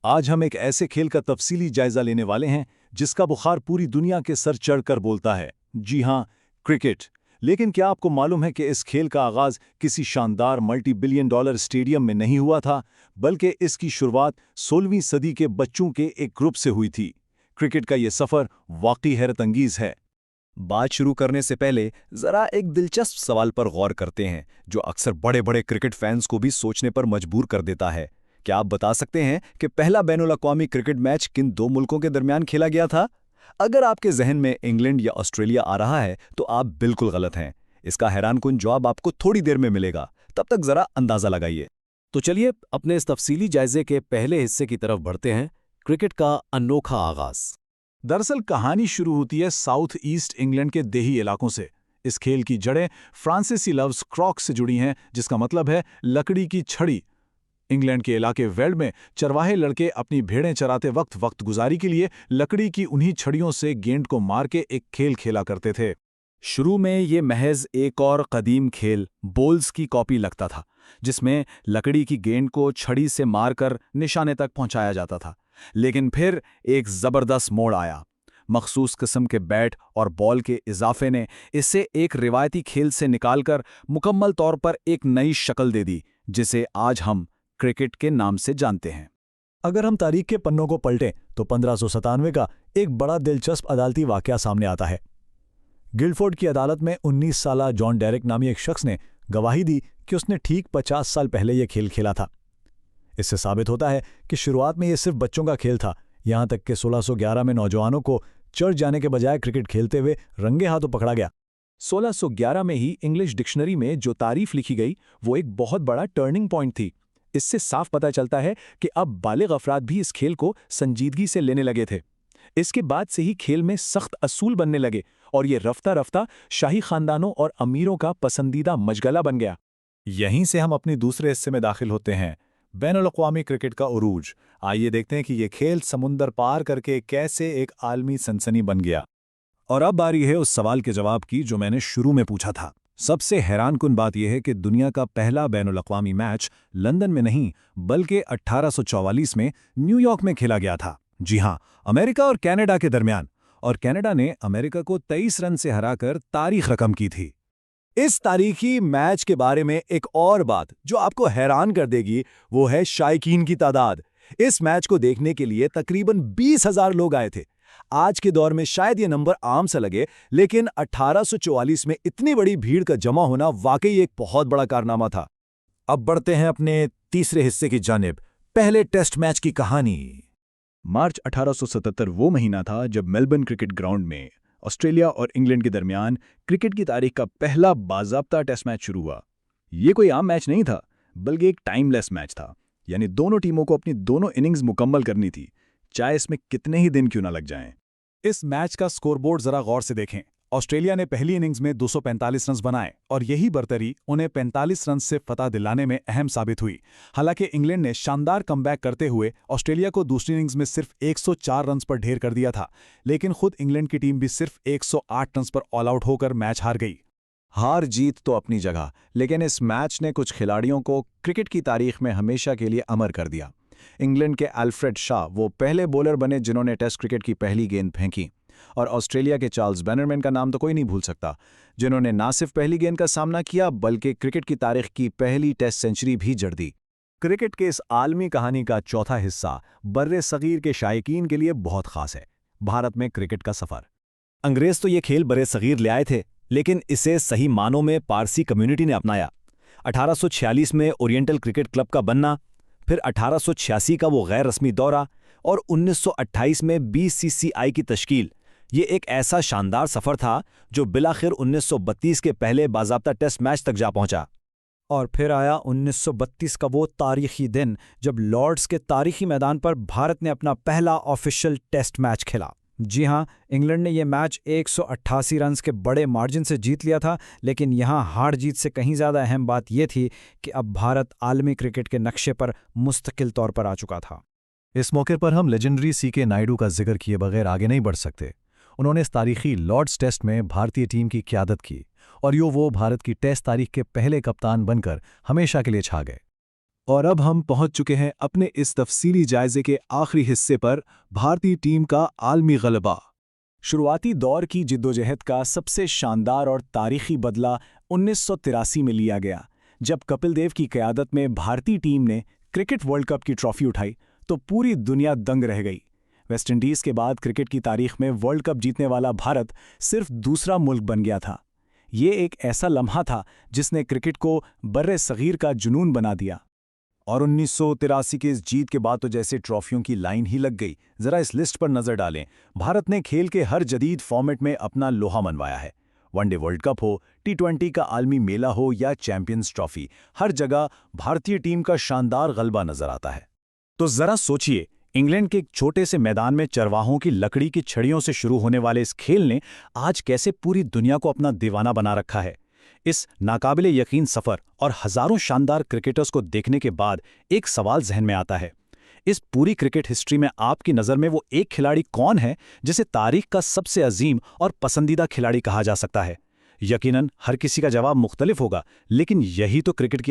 आज हम एक ऐसे खेल का तफसीली जायजा लेने वाले हैं जिसका बुखार पूरी दुनिया के सर चढ़कर बोलता है। जी हां, क्रिकेट। लेकिन क्या आपको मालूम है कि इस खेल का आगाज किसी शानदार मल्टी बिलियन डॉलर स्टेडियम में नहीं हुआ था, बल्कि इसकी शुरुआत 16वीं सदी के बच्चों के एक ग्रुप से हुई थी। क्रिकेट का यह सफर वाकई हैरतअंगेज है। बात शुरू करने से पहले जरा एक दिलचस्प सवाल पर गौर करते हैं जो अक्सर बड़े बड़े क्रिकेट फैंस को भी सोचने पर मजबूर कर देता है। क्या आप बता सकते हैं कि पहला बैनुल-अक़वामी क्रिकेट मैच किन दो मुल्कों के दरमियान खेला गया था? अगर आपके जहन में इंग्लैंड या ऑस्ट्रेलिया आ रहा है तो आप बिल्कुल गलत हैं। इसका हैरानकुन जवाब आपको थोड़ी देर में मिलेगा, तब तक जरा अंदाजा लगाइए। तो चलिए अपने इस तफसीली जायजे के पहले हिस्से की तरफ बढ़ते हैं, क्रिकेट का अनोखा आगाज। दरअसल कहानी शुरू होती है साउथ ईस्ट इंग्लैंड के देही इलाकों से। इस खेल की जड़ें फ्रांसीसी लफ्ज क्रॉक से जुड़ी हैं, जिसका मतलब है लकड़ी की छड़ी। इंग्लैंड के इलाके वेल्ड में चरवाहे लड़के अपनी भेड़ें चराते वक्त गुजारी के लिए लकड़ी की उन्हीं छड़ियों से गेंद को मार के एक खेल खेला करते थे। शुरू में ये महज एक और कदीम खेल बोल्स की कॉपी लगता था, जिसमें लकड़ी की गेंद को छड़ी से मारकर निशाने तक पहुंचाया जाता था। लेकिन फिर एक जबरदस्त मोड़ आया। मखसूस किस्म के बैट और बॉल के इजाफे ने इसे एक रिवायती खेल से निकालकर मुकम्मल तौर पर एक नई शक्ल दे दी, जिसे आज हम क्रिकेट के नाम से जानते हैं। अगर हम तारीख के पन्नों को पलटें तो 1597 का एक बड़ा दिलचस्प अदालती वाकया सामने आता है। गिल्डफोर्ड की अदालत में 19 साला जॉन डेरेक नामी एक शख्स ने गवाही दी कि उसने ठीक 50 साल पहले यह खेल खेला था। इससे साबित होता है कि शुरुआत में यह सिर्फ बच्चों का खेल था, यहां तक कि 1611 में नौजवानों को चर्च जाने के बजाय क्रिकेट खेलते हुए रंगे हाथों पकड़ा गया। 1611 में ही इंग्लिश डिक्शनरी में जो तारीफ लिखी गई वो एक बहुत बड़ा टर्निंग पॉइंट थी। इससे साफ पता चलता है कि अब बालिग अफराद भी इस खेल को संजीदगी से लेने लगे थे। इसके बाद से ही खेल में सख्त असूल बनने लगे और ये रफ्ता रफ्ता शाही खानदानों और अमीरों का पसंदीदा मशगला बन गया। यहीं से हम अपनी दूसरे हिस्से में दाखिल होते हैं, बैनुल-अक़वामी क्रिकेट का उरूज। आइए देखते हैं कि यह खेल समुंदर पार करके कैसे एक आलमी सनसनी बन गया। और अब बारी है उस सवाल के जवाब की जो मैंने शुरू में पूछा था। सबसे हैरानकुन बात यह है कि दुनिया का पहला बैनुल-अक़वामी मैच लंदन में नहीं बल्कि 1844 में न्यूयॉर्क में खेला गया था। जी हां, अमेरिका और कनाडा के दरमियान। और कनाडा ने अमेरिका को 23 रन से हराकर तारीख रकम की थी। इस तारीखी मैच के बारे में एक और बात जो आपको हैरान कर देगी वो है शायकीन की तादाद। इस मैच को देखने के लिए तकरीबन 20,000 लोग आए थे। आज के दौर में शायद ये नंबर आम सा लगे, लेकिन 1844 में इतनी बड़ी भीड़ का जमा होना वाकई एक बहुत बड़ा कारनामा था। अब बढ़ते हैं अपने तीसरे हिस्से की जानिब, पहले टेस्ट मैच की कहानी। मार्च 1877 वो महीना था जब मेलबर्न क्रिकेट ग्राउंड में ऑस्ट्रेलिया और इंग्लैंड के दरमियान क्रिकेट की तारीख का पहला बाज़ाब्ता टेस्ट मैच शुरू हुआ। ये कोई आम मैच नहीं था, बल्कि एक टाइमलेस मैच था। यानी दोनों टीमों को अपनी दोनों इनिंग्स मुकम्मल करनी थी, चाहे इसमें कितने ही दिन क्यों ना लग जाएं। इस मैच का स्कोरबोर्ड जरा गौर से देखें। ऑस्ट्रेलिया ने पहली इनिंग्स में 245 रन बनाए और यही बर्तरी उन्हें 45 रन से फतह दिलाने में अहम साबित हुई। हालांकि इंग्लैंड ने शानदार कमबैक करते हुए ऑस्ट्रेलिया को दूसरी इनिंग्स में सिर्फ 104 रन पर ढेर कर दिया था, लेकिन खुद इंग्लैंड की टीम भी सिर्फ 108 रन पर ऑल आउट होकर मैच हार गई। हार जीत तो अपनी जगह, लेकिन इस मैच ने कुछ खिलाड़ियों को क्रिकेट की तारीख में हमेशा के लिए अमर कर दिया। इंग्लैंड के अल्फ्रेड शॉ वो पहले बॉलर बने जिन्होंने टेस्ट क्रिकेट की पहली गेंद फेंकी, और ऑस्ट्रेलिया के चार्ल्स बैनरमैन का नाम तो कोई नहीं भूल सकता, जिन्होंने न सिर्फ पहली गेंद का सामना किया बल्कि क्रिकेट की तारीख की पहली टेस्ट सेंचुरी भी जड़ दी। क्रिकेट के इस आलमी कहानी का चौथा हिस्सा बर्रे सगीर के शायकीन के लिए बहुत खास है, भारत में क्रिकेट का सफर। अंग्रेज तो ये खेल बर्रे सगीर ले आए थे, लेकिन इसे सही मानों में पारसी कम्युनिटी ने अपनाया। 1846 में ओरिएंटल क्रिकेट क्लब का बनना, फिर 1886 का वो गैर रस्मी दौरा और 1928 में BCCI की तश्कील। ये एक ऐसा शानदार सफ़र था जो बिलाखिर 1932 के पहले बाज़ाब्ता टेस्ट मैच तक जा पहुंचा। और फिर आया 1932 का वो तारीखी दिन जब लॉर्ड्स के तारीखी मैदान पर भारत ने अपना पहला ऑफिशियल टेस्ट मैच खेला। जी हां, इंग्लैंड ने यह मैच 188 रन के बड़े मार्जिन से जीत लिया था, लेकिन यहां हार जीत से कहीं ज़्यादा अहम बात यह थी कि अब भारत आलमी क्रिकेट के नक्शे पर मुस्तकिल तौर पर आ चुका था। इस मौके पर हम लेजेंडरी CK नायडू का जिक्र किए बगैर आगे नहीं बढ़ सकते। उन्होंने इस तारीखी लॉर्ड्स टेस्ट में भारतीय टीम की क़यादत की और वो भारत की टेस्ट तारीख के पहले कप्तान बनकर हमेशा के लिए छा गए। और अब हम पहुंच चुके हैं अपने इस तफसीली जायजे के आखिरी हिस्से पर, भारतीय टीम का आलमी गलबा। शुरुआती दौर की जिद्दोजहद का सबसे शानदार और तारीखी बदला 1983 में लिया गया, जब कपिल देव की क़यादत में भारतीय टीम ने क्रिकेट वर्ल्ड कप की ट्रॉफी उठाई तो पूरी दुनिया दंग रह गई। वेस्टइंडीज़ के बाद क्रिकेट की तारीख में वर्ल्ड कप जीतने वाला भारत सिर्फ दूसरा मुल्क बन गया था। ये एक ऐसा लम्हा था जिसने क्रिकेट को बर्रे सगीर का जुनून बना दिया। और 1983 की इस जीत के बाद तो जैसे ट्रॉफियों की लाइन ही लग गई। जरा इस लिस्ट पर नजर डालें। भारत ने खेल के हर जदीद फॉर्मेट में अपना लोहा मनवाया है। वनडे वर्ल्ड कप हो, T20 का आलमी मेला हो या चैंपियंस ट्रॉफी, हर जगह भारतीय टीम का शानदार गलबा नजर आता है। तो जरा सोचिए, इंग्लैंड के एक छोटे से मैदान में चरवाहों की लकड़ी की छड़ियों से शुरू होने वाले इस खेल ने आज कैसे पूरी दुनिया को अपना दीवाना बना रखा है। इस नाकाबिले यकीन सफ़र और हज़ारों शानदार क्रिकेटर्स को देखने के बाद एक सवाल जहन में आता है। इस पूरी क्रिकेट हिस्ट्री में आपकी नज़र में वो एक खिलाड़ी कौन है जिसे तारीख का सबसे अजीम और पसंदीदा खिलाड़ी कहा जा सकता है? यकीनन हर किसी का जवाब मुख्तलिफ होगा, लेकिन यही तो क्रिकेट की